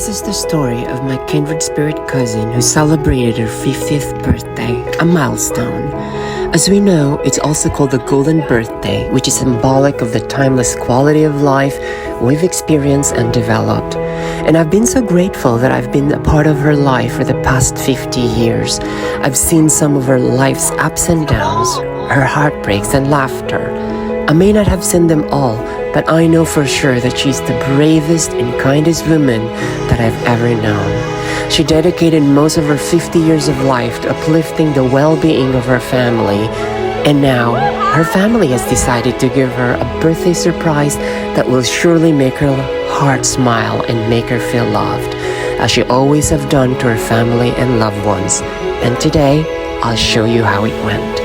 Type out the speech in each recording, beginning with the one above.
This is the story of my kindred spirit cousin who celebrated her 50th birthday, a milestone. As we know, it's also called the Golden Birthday, which is symbolic of the timeless quality of life we've experienced and developed. And I've been so grateful that I've been a part of her life for the past 50 years. I've seen some of her life's ups and downs, her heartbreaks and laughter. I may not have seen them all, but I know for sure that she's the bravest and kindest woman that I've ever known. She dedicated most of her 50 years of life to uplifting the well-being of her family, and now her family has decided to give her a birthday surprise that will surely make her heart smile and make her feel loved, as she always have done to her family and loved ones. And today, I'll show you how it went.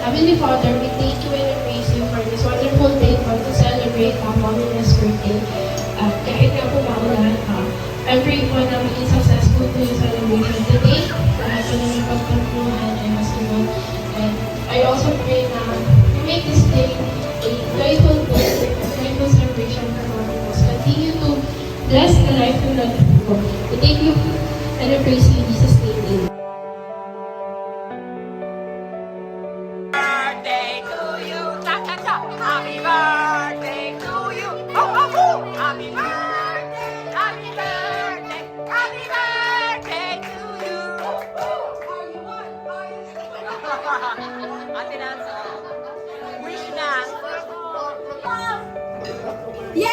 Heavenly Father, we thank you and praise you for this wonderful day to celebrate Mommy's birthday. Kahit nga po maulan, I'm praying po na maging successful po yung celebration today. Lahat po namin pagpagpuhan ay masunog. And I also pray na to make this day a joyful day, a joyful celebration for Mommy. Continue to bless the life of the people. We thank you and I praise you in Jesus' name. Happy birthday to you. Oh, oh, oh. Happy birthday, happy birthday, happy birthday to you. Oh, oh. Ate Nancy, wish na. Yay!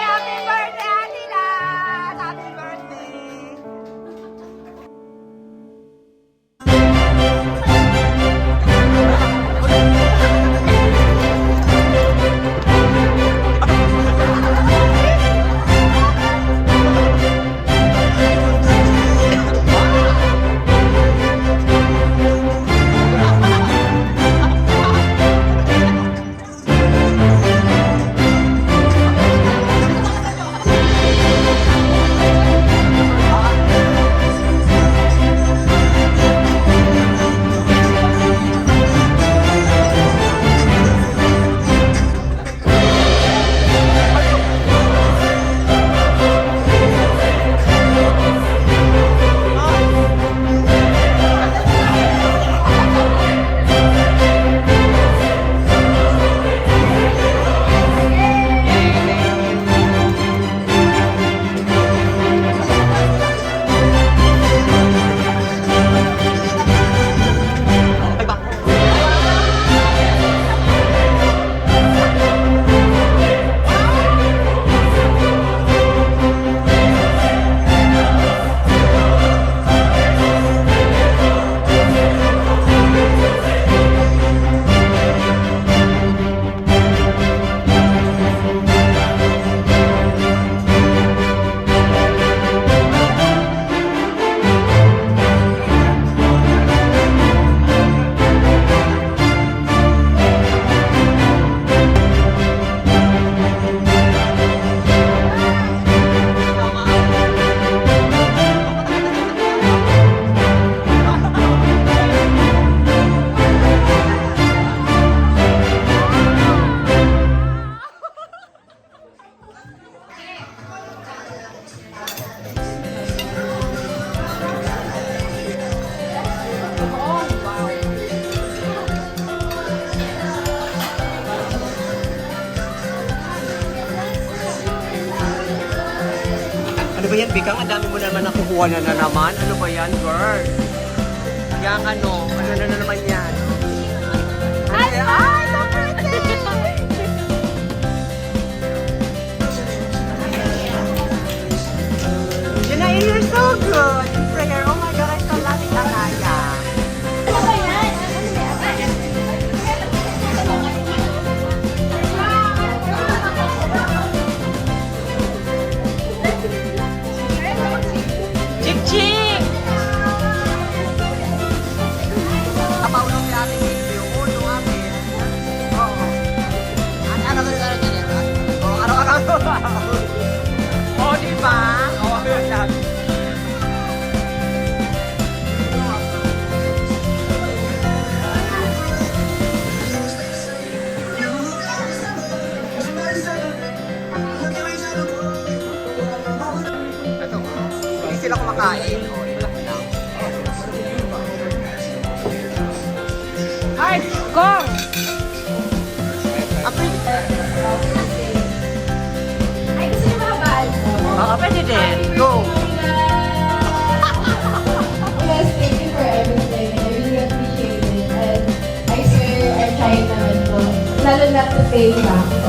Happy birthday, Ate Nat! Happy birthday. Ano ba yan, Bika? Ang dami mo naman nakukuha na naman. Ano ba yan, girl? Yang ano na naman yan? Ay, so pretty! Janae, you're so good in prayer. Oh my God, I so love it, Anaya. Chik chik! Kapaulong niya ating video. Ulo amin. Oo. Ano ka nila rin yan? Oo, araw-araw. Oo, diba? Oo, yan. Ito, hindi sila kumakain. O, ilan lang. Ay, Gong! Ay, gusto niyo mahabaan? Oo, pwede din. Go! Yes, thank you for everything. I really appreciate it. And I swear, I'm trying naman po. Lalo na to pay back po.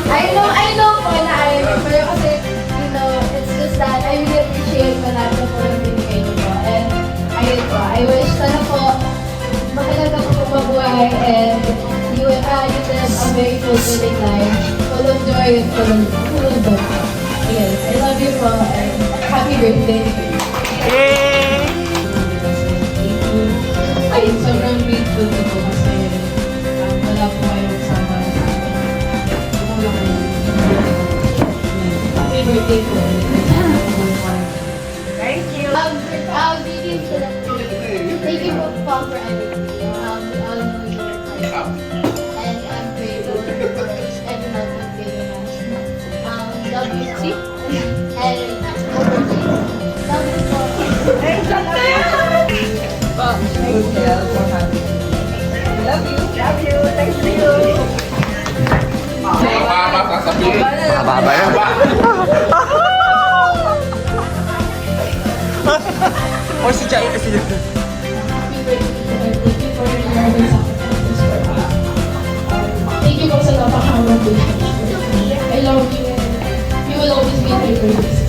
I know po na pero kasi, you know, it's just that I really appreciate po lahat na po yung binigay niyo po. And ayun po, I wish sana po makalaga po po mabuhay and you live a very fulfilling life, full of joy and full of love. Yes, I love you po and happy birthday. Yay! Ay, sobrang grateful ko po kasi wala po kayong kasama sa akin. Wala ko happy birthday po. Thank you! Thank you for everything. We all know you work hard. And I'm grateful for every help you've given us. Love you. See? And love you for Mababa yan ba? O si Jai kasi Happy birthday and thank you for your love and sacrifices for us. Thank you po sa napakahawag relationship. I love you and you will always be my greatest.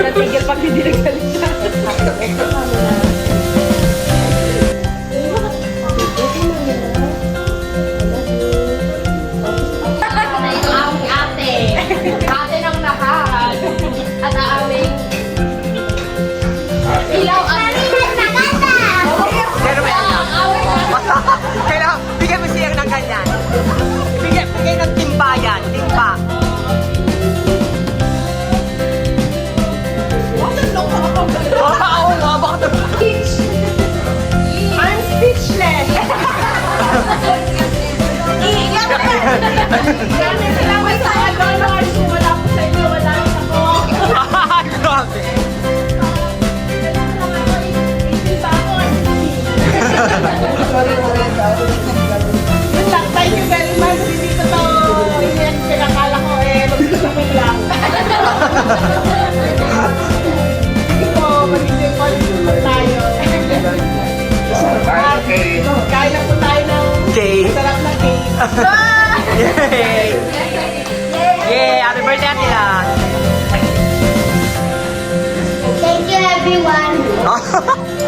Natigil pag hindi nagsalita. ito ang ate. Ate ng lahat. At ang aming ilaw ang maganda. Yay! Happy birthday, Ate Lan! Thank you everyone.